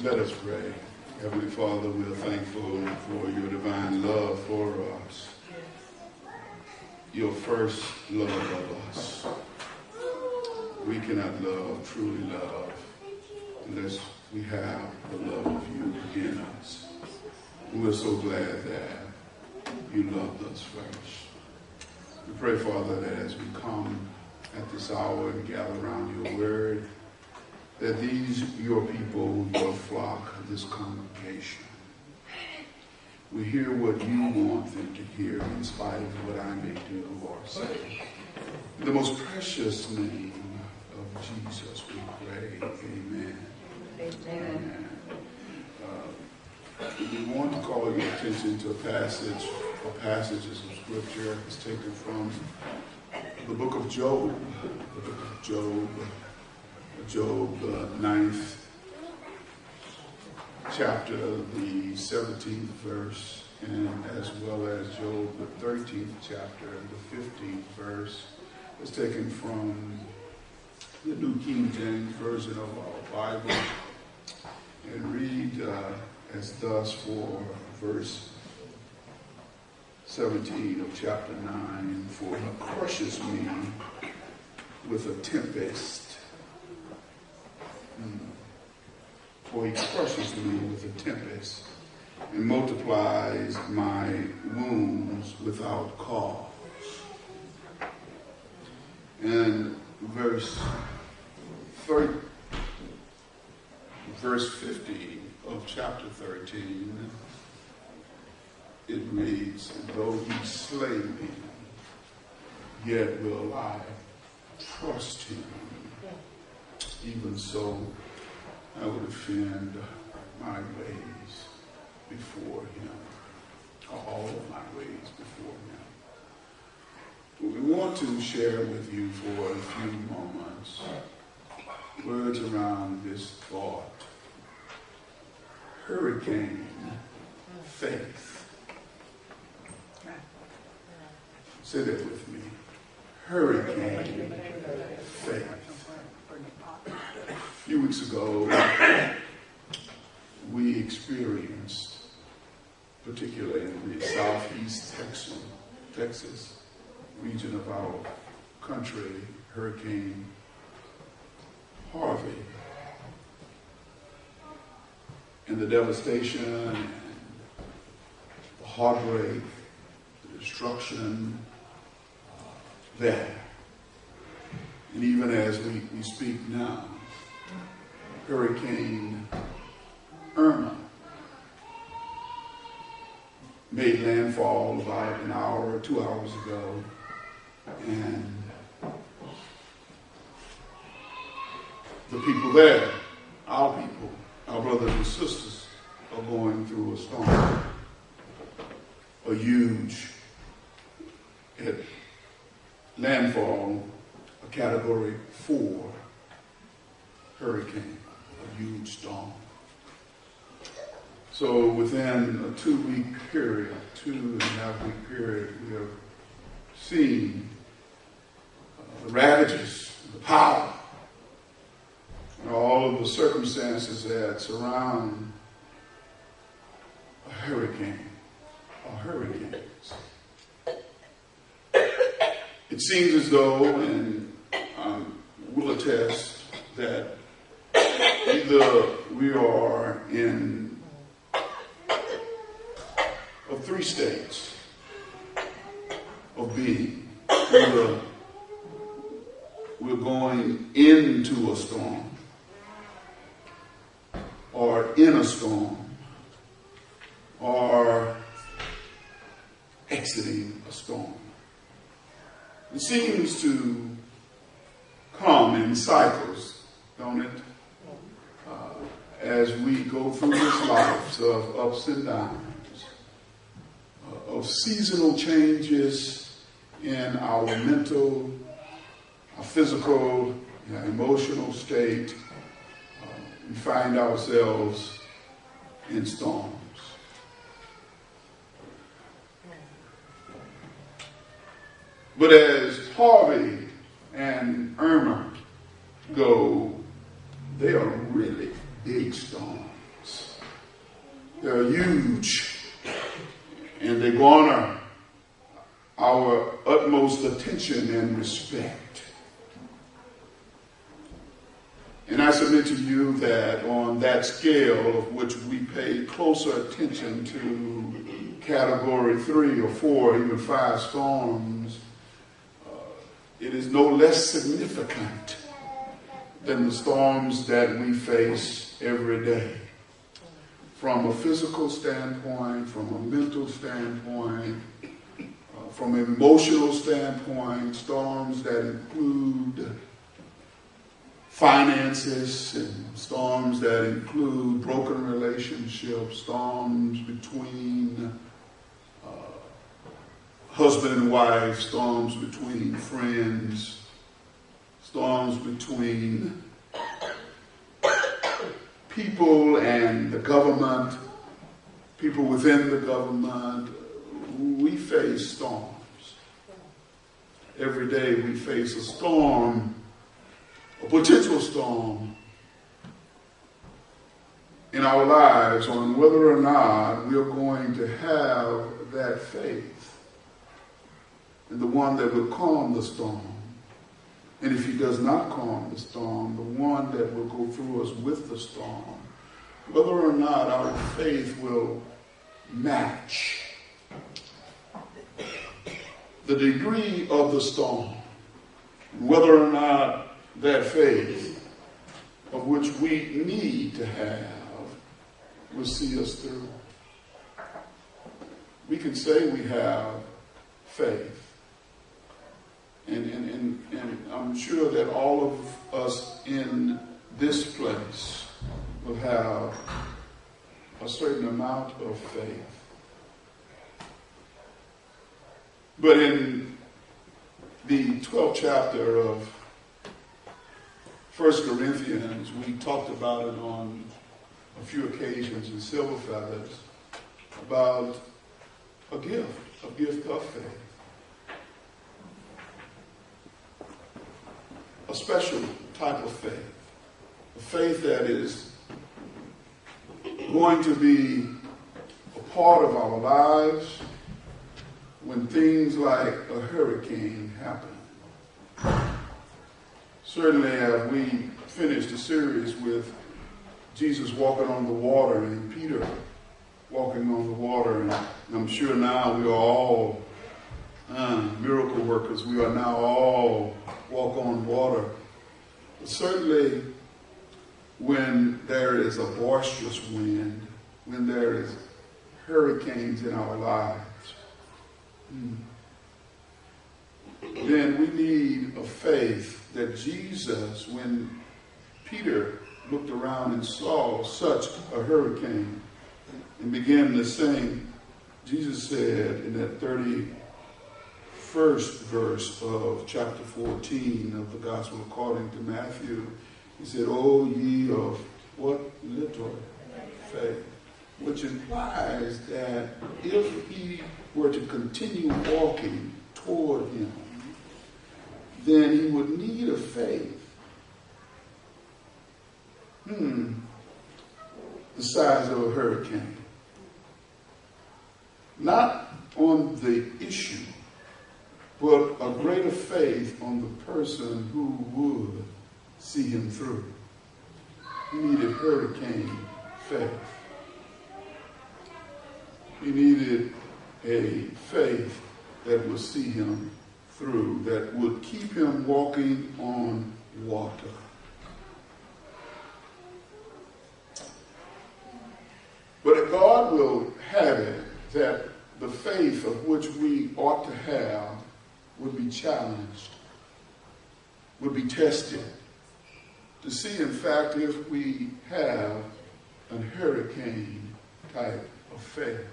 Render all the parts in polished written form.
Let us pray. Heavenly Father, we are thankful for your divine love for us. Your first love of us. We cannot truly love, unless we have the love of you in us. And we're so glad that you loved us first. We pray, Father, that as we come at this hour and gather around your word, that these, your people, your flock, this congregation, we hear what you want them to hear in spite of what I may do or say. In the most precious name of Jesus, we pray. Amen. Amen. We want to call your attention to passages of scripture. It's taken from the book of Job. The book of Job, the 9th chapter, the 17th verse, and as well as Job, the 13th chapter, and the 15th verse. It's taken from the New King James Version of our Bible, and read as thus for verse 17 of chapter 9. For he crushes me with a tempest. For he crushes me with a tempest and multiplies my wounds without cause. And verse 50 of chapter 13, it reads, and though he slay me, yet will I trust him. Even so, I will defend my ways before him, all of my ways before him. What we want to share with you for a few moments, words around this thought. Hurricane faith. Say that with me. Hurricane faith. A few weeks ago, we experienced, particularly in the southeast Texas region of our country, Hurricane Harvey. And the devastation and the heartbreak, the destruction there. And even as we speak now, Hurricane Irma made landfall about an hour or 2 hours ago, and the people there, our people, our brothers and sisters, are going through a storm, a huge landfall, a Category 4 hurricane. A huge storm. So within a 2-week period, 2.5-week period, we have seen the ravages, the power, and all of the circumstances that surround a hurricane or hurricanes. It seems as though, and we'll attest, that either we are in of 3 states of being. Either we're going into a storm, or in a storm, or exiting a storm. It seems to come in cycles, don't it? As we go through this life of ups and downs, of seasonal changes in our mental, our physical, our emotional state, we find ourselves in storms. But as Harvey and Irma go, they are really big storms. They're huge, and they garner our utmost attention and respect. And I submit to you that on that scale of which we pay closer attention to category 3 or 4, even 5 storms, it is no less significant than the storms that we face every day. From a physical standpoint, from a mental standpoint, from an emotional standpoint, storms that include finances and storms that include broken relationships, storms between husband and wife, storms between friends, storms between people and the government, people within the government. We face storms. Every day we face a storm, a potential storm in our lives on whether or not we are going to have that faith in the one that will calm the storm. And if he does not calm the storm, the one that will go through us with the storm, whether or not our faith will match the degree of the storm, whether or not that faith of which we need to have will see us through. We can say we have faith. And I'm sure that all of us in this place will have a certain amount of faith. But in the 12th chapter of 1 Corinthians, we talked about it on a few occasions in Silver Feathers, about a gift of faith. A special type of faith. A faith that is going to be a part of our lives when things like a hurricane happen. Certainly as we finished the series with Jesus walking on the water and Peter walking on the water, and I'm sure now we are all miracle workers. We are now all walk on water. But certainly when there is a boisterous wind, when there is hurricanes in our lives, then we need a faith that Jesus, when Peter looked around and saw such a hurricane and began to sing, Jesus said in that 31st verse of chapter 14 of the Gospel according to Matthew, he said, "O ye of what little faith," which implies that if he were to continue walking toward him, then he would need a faith the size of a hurricane. Not on the issue, but a greater faith on the person who would see him through. He needed hurricane faith. He needed a faith that would see him through, that would keep him walking on water. But God will have it that the faith of which we ought to have would be challenged, would be tested, to see, in fact, if we have a hurricane type of faith.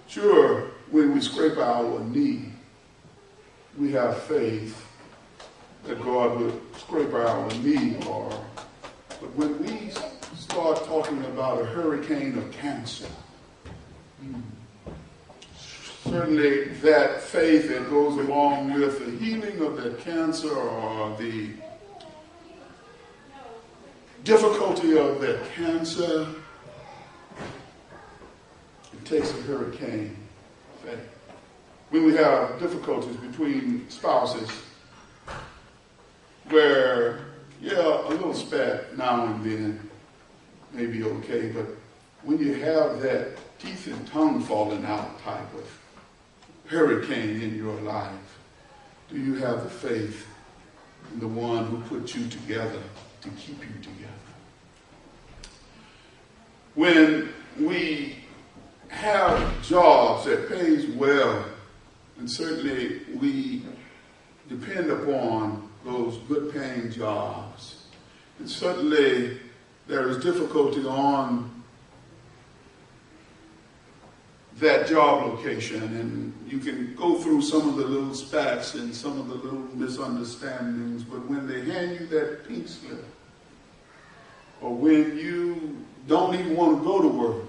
Sure, when we scrape our knee, we have faith that God would scrape our knee, but when we start talking about a hurricane of cancer, certainly that faith that goes along with the healing of that cancer or the difficulty of that cancer takes a hurricane faith. When we have difficulties between spouses, where, yeah, a little spat now and then may be okay, but when you have that teeth and tongue falling out type of hurricane in your life, do you have the faith in the one who put you together to keep you together? When we have jobs that pays well, and certainly we depend upon those good paying jobs, and certainly there is difficulty on that job location, and you can go through some of the little spats and some of the little misunderstandings, but when they hand you that pink slip, or when you don't even want to go to work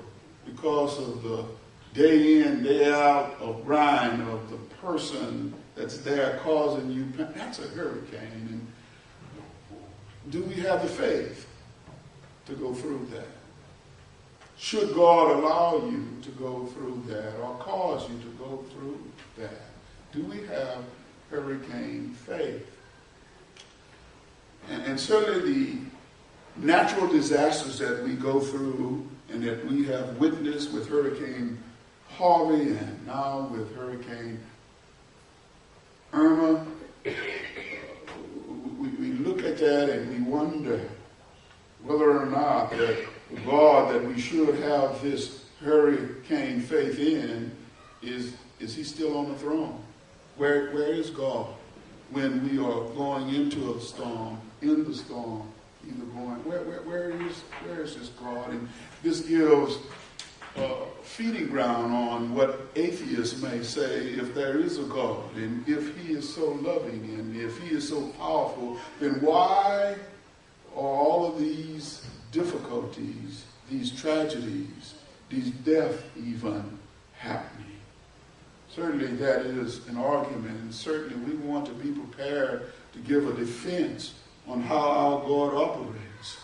because of the day in, day out of grind of the person that's there causing you pain, that's a hurricane. And do we have the faith to go through that? Should God allow you to go through that or cause you to go through that? Do we have hurricane faith? And certainly the natural disasters that we go through and that we have witnessed with Hurricane Harvey and now with Hurricane Irma, we look at that and we wonder whether or not that God that we should have this hurricane faith in, is he still on the throne? Where is God when we are going into a storm, in the storm, either going, where is this God? And this gives feeding ground on what atheists may say. If there is a God, and if he is so loving, and if he is so powerful, then why are all of these difficulties, these tragedies, these deaths even happening? Certainly that is an argument, and certainly we want to be prepared to give a defense on how our God operates.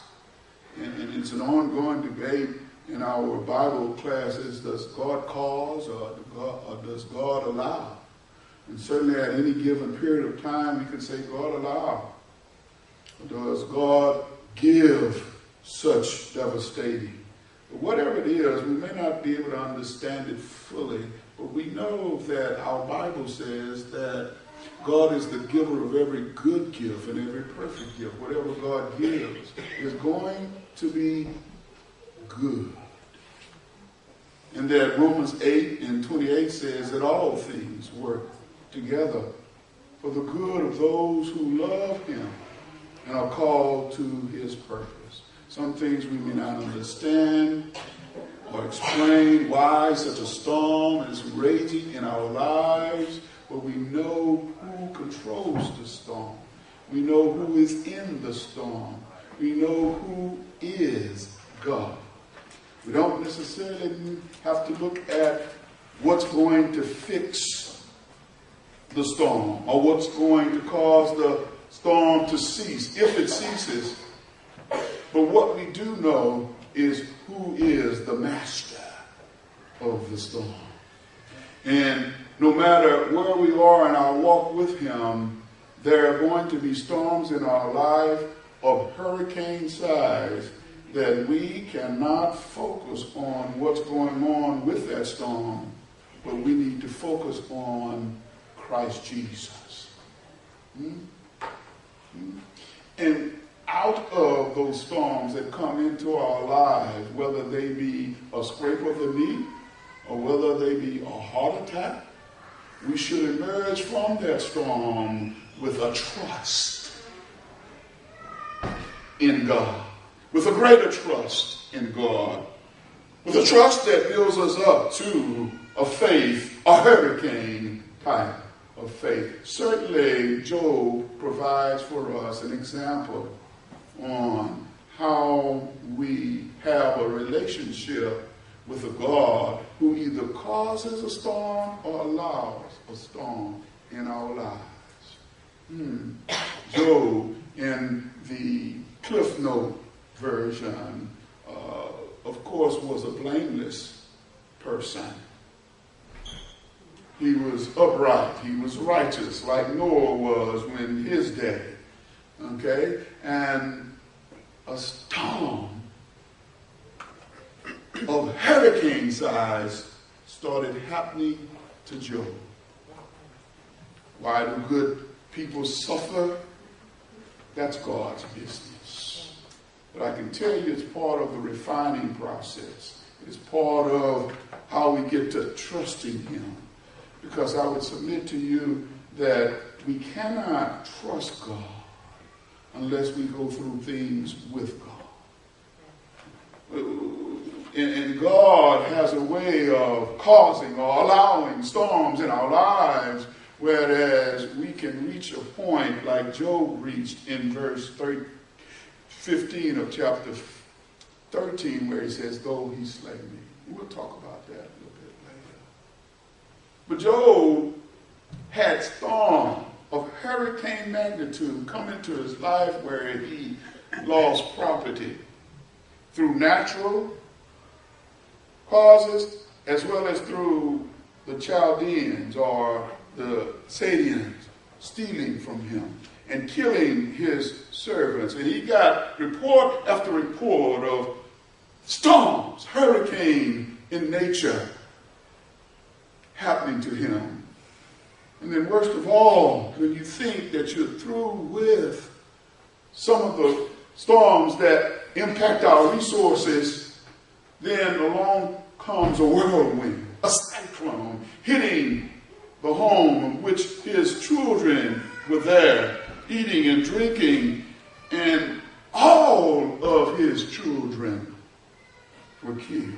And it's an ongoing debate in our Bible classes. Does God cause or does God allow? And certainly at any given period of time we can say God allow. Or does God give such devastating? But whatever it is, we may not be able to understand it fully, but we know that our Bible says that God is the giver of every good gift and every perfect gift. Whatever God gives is going to be good. And that Romans 8 and 28 says that all things work together for the good of those who love him and are called to his purpose. Some things we may not understand or explain why such a storm is raging in our lives, but we know who controls the storm. We know who is in the storm. We know who is God. We don't necessarily have to look at what's going to fix the storm or what's going to cause the storm to cease, if it ceases. But what we do know is who is the master of the storm. And no matter where we are in our walk with him, there are going to be storms in our life of hurricane size that we cannot focus on what's going on with that storm, but we need to focus on Christ Jesus. And out of those storms that come into our lives, whether they be a scrape of the knee or whether they be a heart attack, we should emerge from that storm with a trust in God, with a greater trust in God, with a trust that builds us up to a faith, a hurricane type of faith. Certainly, Job provides for us an example on how we have a relationship with a God who either causes a storm or allows a storm in our lives. Job, in the Cliff Note version, of course, was a blameless person. He was upright. He was righteous, like Noah was when his day. Okay? And a storm of hurricane size started happening to Job. Why do good people suffer? That's God's business. But I can tell you it's part of the refining process. It's part of how we get to trusting him. Because I would submit to you that we cannot trust God unless we go through things with God. And God has a way of causing or allowing storms in our lives, whereas we can reach a point like Job reached in verse 15 of chapter 13, where he says, though he slay me. We'll talk about that a little bit later. But Job had storm of hurricane magnitude come into his life where he lost property through natural causes as well as through the Chaldeans or the Sadians stealing from him and killing his servants. And he got report after report of storms, hurricane in nature happening to him. And then worst of all, when you think that you're through with some of the storms that impact our resources, then along comes a whirlwind, a cyclone, hitting the home in which his children were there, eating and drinking, and all of his children were killed.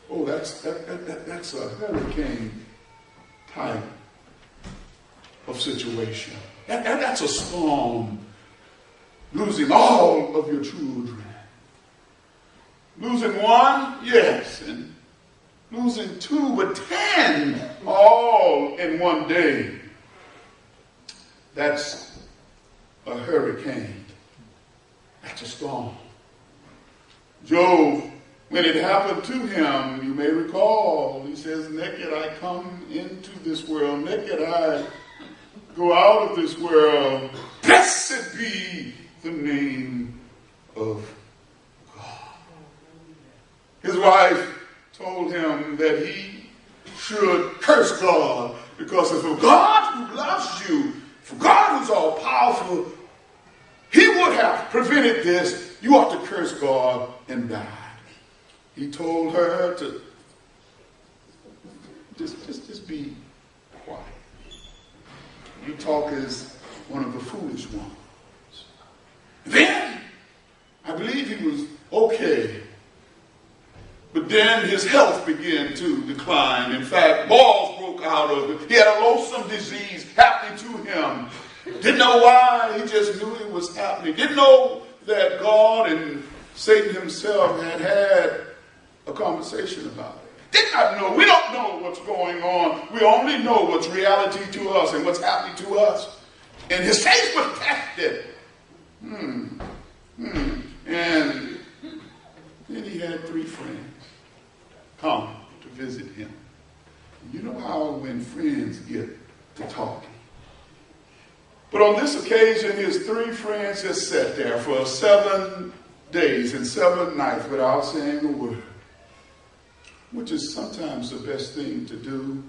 Oh, that's a hurricane type of situation. That's a storm. Losing all of your children. Losing one, yes, and losing two, but 10 all in one day. That's a hurricane. That's a storm. Job, when it happened to him, you may recall, he says, naked I come into this world, naked I go out of this world. Blessed be the name of God. His wife told him that he should curse God, because if a God who loves you, if a God who's all powerful, he would have prevented this. You ought to curse God and die. He told her to just be quiet. You talk as one of the foolish ones. Then, I believe he was okay. But then his health began to decline. In fact, boils broke out of it. He had a loathsome disease happening to him. Didn't know why, he just knew it was happening. Didn't know that God and Satan himself had a conversation about it. Did not know. We don't know what's going on. We only know what's reality to us and what's happening to us. And his faith was tested. And then he had 3 friends come to visit him. You know how when friends get to talking. But on this occasion, his 3 friends just sat there for 7 days and 7 nights without saying a word, which is sometimes the best thing to do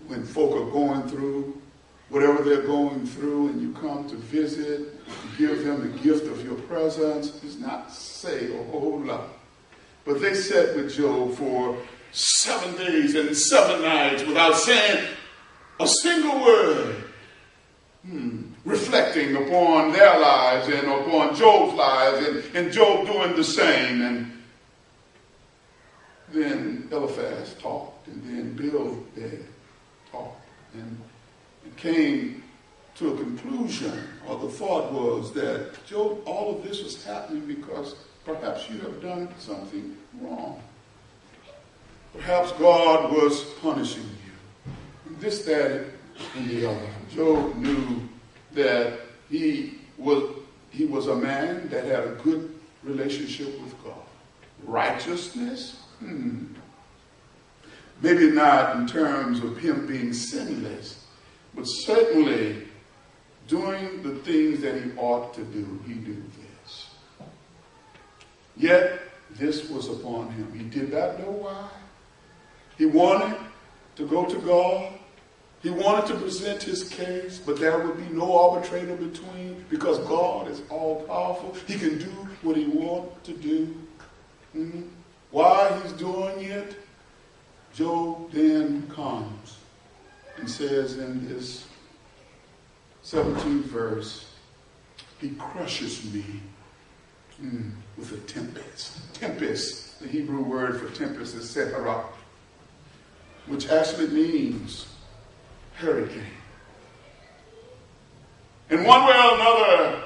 when folk are going through whatever they're going through, and you come to visit, give them the gift of your presence, is not say a whole lot. But they sat with Job for 7 days and 7 nights without saying a single word, reflecting upon their lives and upon Job's lives, and Job doing the same. And then Eliphaz talked, and then Bildad talked, and it came to a conclusion, or the thought was that Job, all of this was happening because perhaps you have done something wrong. Perhaps God was punishing you. And this, that, and the other. Job knew that he was a man that had a good relationship with God. Righteousness? Maybe not in terms of him being sinless, but certainly doing the things that he ought to do. He did this. Yet, this was upon him. He did not know why. He wanted to go to God. He wanted to present his case, but there would be no arbitrator between, because God is all-powerful. He can do what he wants to do. Why he's doing it, Job then comes and says in this 17th verse, he crushes me with a tempest. Tempest, the Hebrew word for tempest is sephara, which actually means hurricane. In one way or another,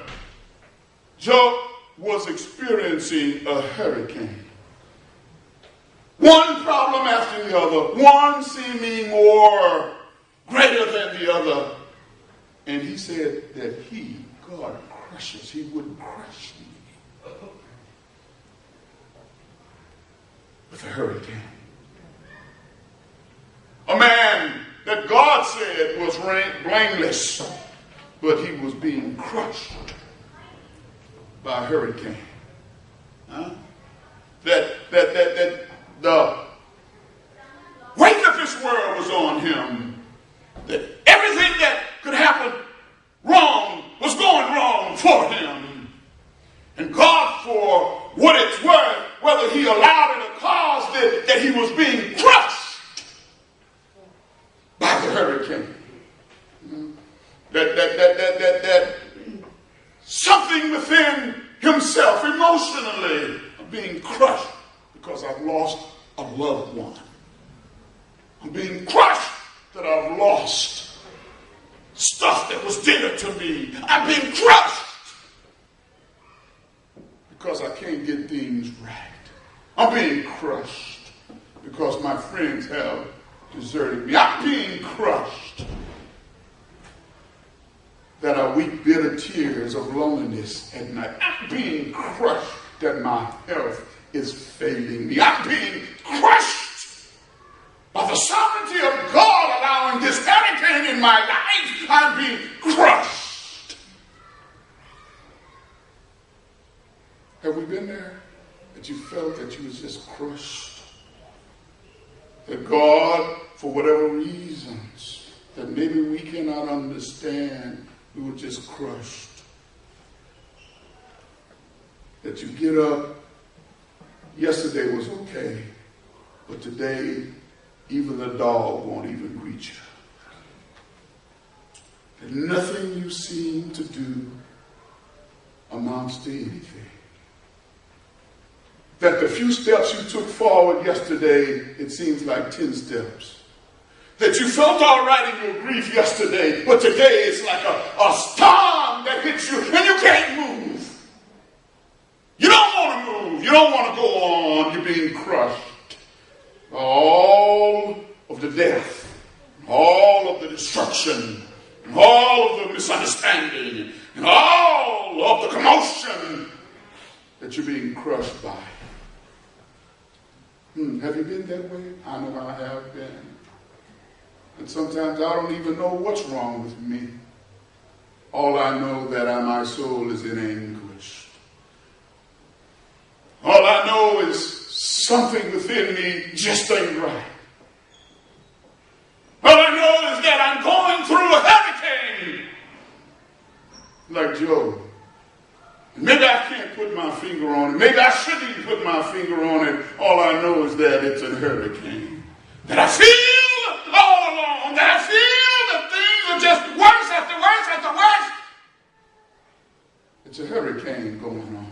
Job was experiencing a hurricane. One problem after the other, one seeming more greater than the other. And he said that God crushes. He would crush me with a hurricane. A man that God said was blameless, but he was being crushed by a hurricane. That the weight of this world was on him. That everything that could happen wrong was going wrong for him. And God, for what it's worth, whether he allowed it or caused it, that he was being crushed by the hurricane. That something within himself emotionally being crushed because I've lost a loved one. I'm being crushed that I've lost stuff that was dear to me. I'm being crushed because I can't get things right. I'm being crushed because my friends have deserted me. I'm being crushed that I weep bitter tears of loneliness at night. I'm being crushed that my health is failing me. I'm being crushed by the sovereignty of God allowing this hurricane in my life. I'm being crushed. Have we been there? That you felt that you was just crushed? That God, for whatever reasons that maybe we cannot understand, we were just crushed. That you get up, yesterday was okay, but today even the dog won't even greet you. That nothing you seem to do amounts to anything. That the few steps you took forward yesterday, it seems like 10 steps. That you felt all right in your grief yesterday, but today it's like a storm that hits you and you can't move. You don't want to move. You don't want to go on. You're being crushed. All of the death, all of the destruction, and all of the misunderstanding, and all of the commotion that you're being crushed by. Have you been that way? I know I have been. And sometimes I don't even know what's wrong with me. All I know that my soul is in anguish. All I know is something within me just ain't right. All I know is that I'm going through a hurricane. Like Job. Maybe I can't put my finger on it. Maybe I shouldn't even put my finger on it. All I know is that it's a hurricane. That I feel all along. That I feel that things are just worse after worse after worse. It's a hurricane going on.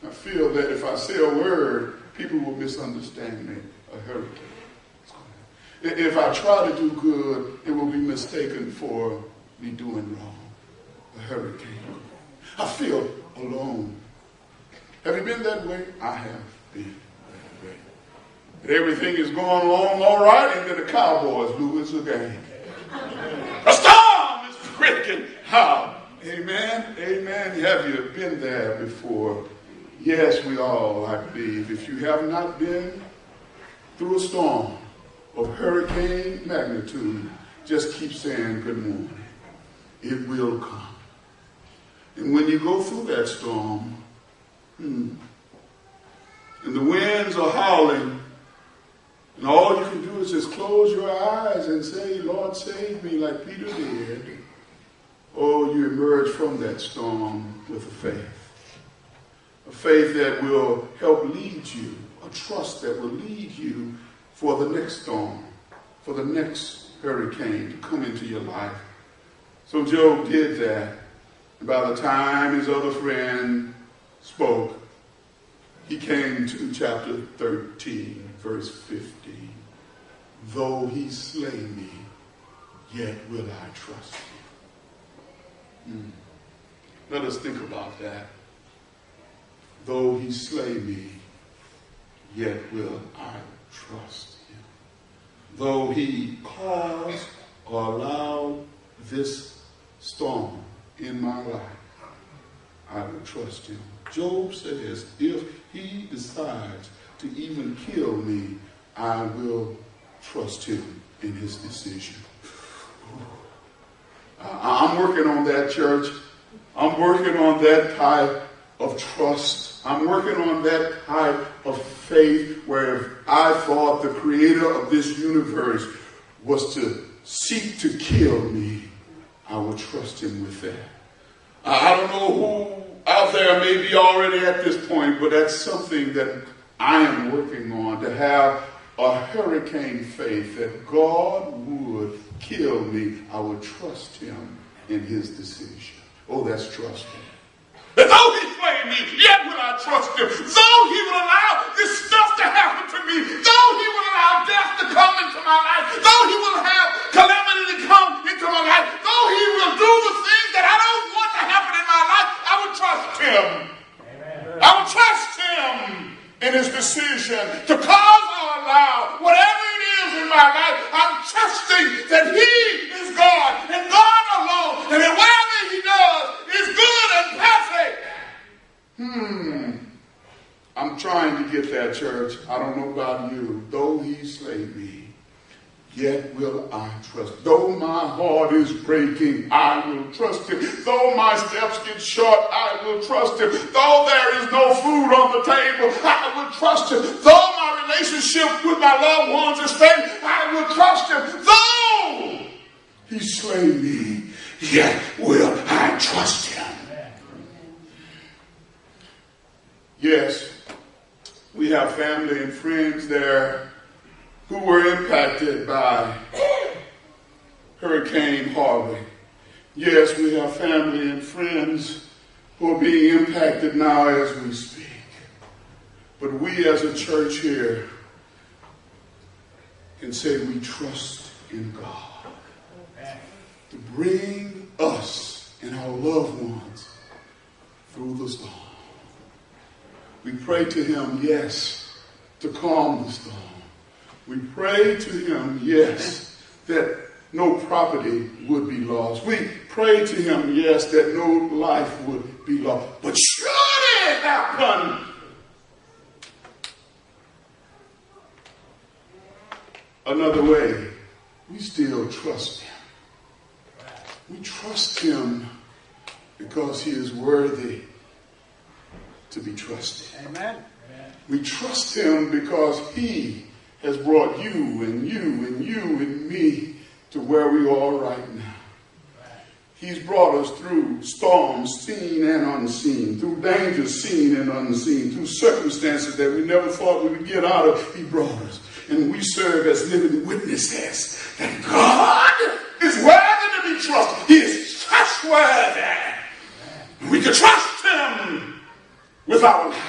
I feel that if I say a word, people will misunderstand me. A hurricane. If I try to do good, it will be mistaken for me doing wrong. A hurricane. I feel alone. Have you been that way? I have been that way. And everything is going along all right, and then the Cowboys lose again. A storm is breaking out. Amen. Amen. Have you been there before? Yes, we all, I believe. If you have not been, through a storm of hurricane magnitude, just keep saying good morning. It will come. And when you go through that storm, and the winds are howling, and all you can do is just close your eyes and say, Lord, save me, like Peter did. Oh, you emerge from that storm with a faith that will help lead you, a trust that will lead you for the next storm, for the next hurricane to come into your life. So Job did that. And by the time his other friend spoke, he came to chapter 13, verse 15. Though he slay me, yet will I trust him. Let us think about that. Though he slay me, yet will I trust him. Though he caused or allowed this storm in my life, I will trust him. Job says, if he decides to even kill me, I will trust him in his decision. I'm working on that, church. I'm working on that type of trust. I'm working on that type of faith where if I thought the creator of this universe was to seek to kill me, I would trust him with that. I don't know who out there may be already at this point, but that's something that I am working on, to have a hurricane faith that God would kill me. I would trust him in his decision. Oh, that's trusting. Though he slay me, yet will I trust him. Though he will allow this stuff to happen to me, though he will allow death to come into my life, though he will have calamity to come into my life, though he will do the things that I don't want to happen in my life, I will trust him. Amen. I will trust him in his decision to cause or allow whatever it is in my life. I'm trusting that he is God and God alone, and that whatever he does is good and perfect. I'm trying to get that, church. I don't know about you. Though he slay me, yet will I trust. Though my heart is breaking, I will trust him. Though my steps get short, I will trust him. Though there is no food on the table, I will trust him. Though my relationship with my loved ones is failing, I will trust him. Though he slay me, yet will I trust him. Yes, we have family and friends there who were impacted by Hurricane Harvey. Yes, we have family and friends who are being impacted now as we speak. But we as a church here can say we trust in God to bring us and our loved ones through the storm. We pray to him, yes, to calm the storm. We pray to him, yes, that no property would be lost. We pray to him, yes, that no life would be lost. But should it happen, another way, we still trust him. We trust him because he is worthy to be trusted. Amen. We trust him because he has brought you and you and you and me to where we are right now. He's brought us through storms seen and unseen, through dangers seen and unseen, through circumstances that we never thought we would get out of. He brought us. And we serve as living witnesses that God is worthy to be trusted. He is trustworthy. We can trust him with our lives.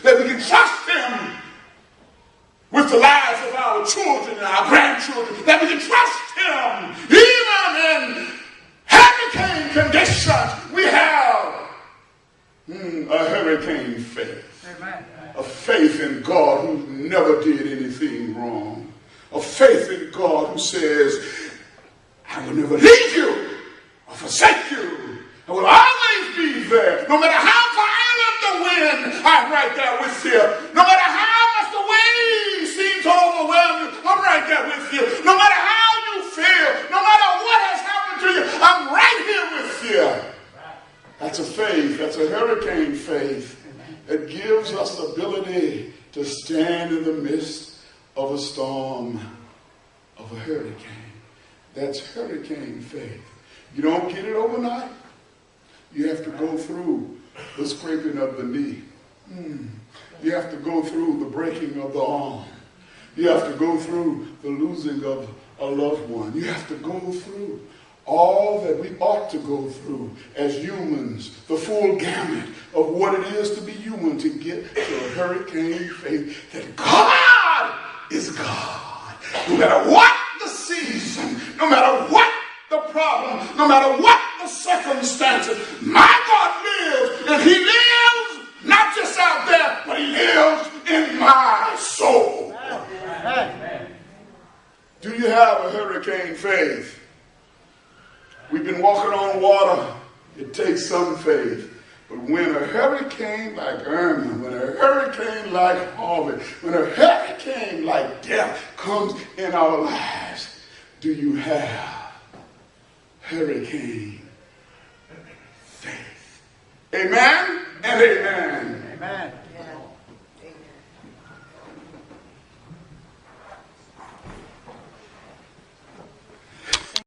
That we can trust him with the lives of our children and our grandchildren. That we can trust him even in hurricane conditions. We have a hurricane faith. Amen. A faith in God who never did anything wrong. A faith in God who says, I will never leave you or forsake you. I will always be there. No matter how violent the wind, I'm right there with you. No matter how much the waves seem to right there with you. No matter how you feel, no matter what has happened to you, I'm right here with you. That's a faith. That's a hurricane faith that gives us the ability to stand in the midst of a storm, of a hurricane. That's hurricane faith. You don't get it overnight. You have to go through the scraping of the knee. You have to go through the breaking of the arm. You have to go through the losing of a loved one. You have to go through all that we ought to go through as humans, the full gamut of what it is to be human, to get to a hurricane faith that God is God. No matter what the season, no matter what the problem, no matter what the circumstances, my God lives, and he lives not just out there, but he lives in my soul. Do you have a hurricane faith? We've been walking on water. It takes some faith. But when a hurricane like Irma, when a hurricane like Harvey, when a hurricane like death comes in our lives, do you have hurricane faith? Amen and amen.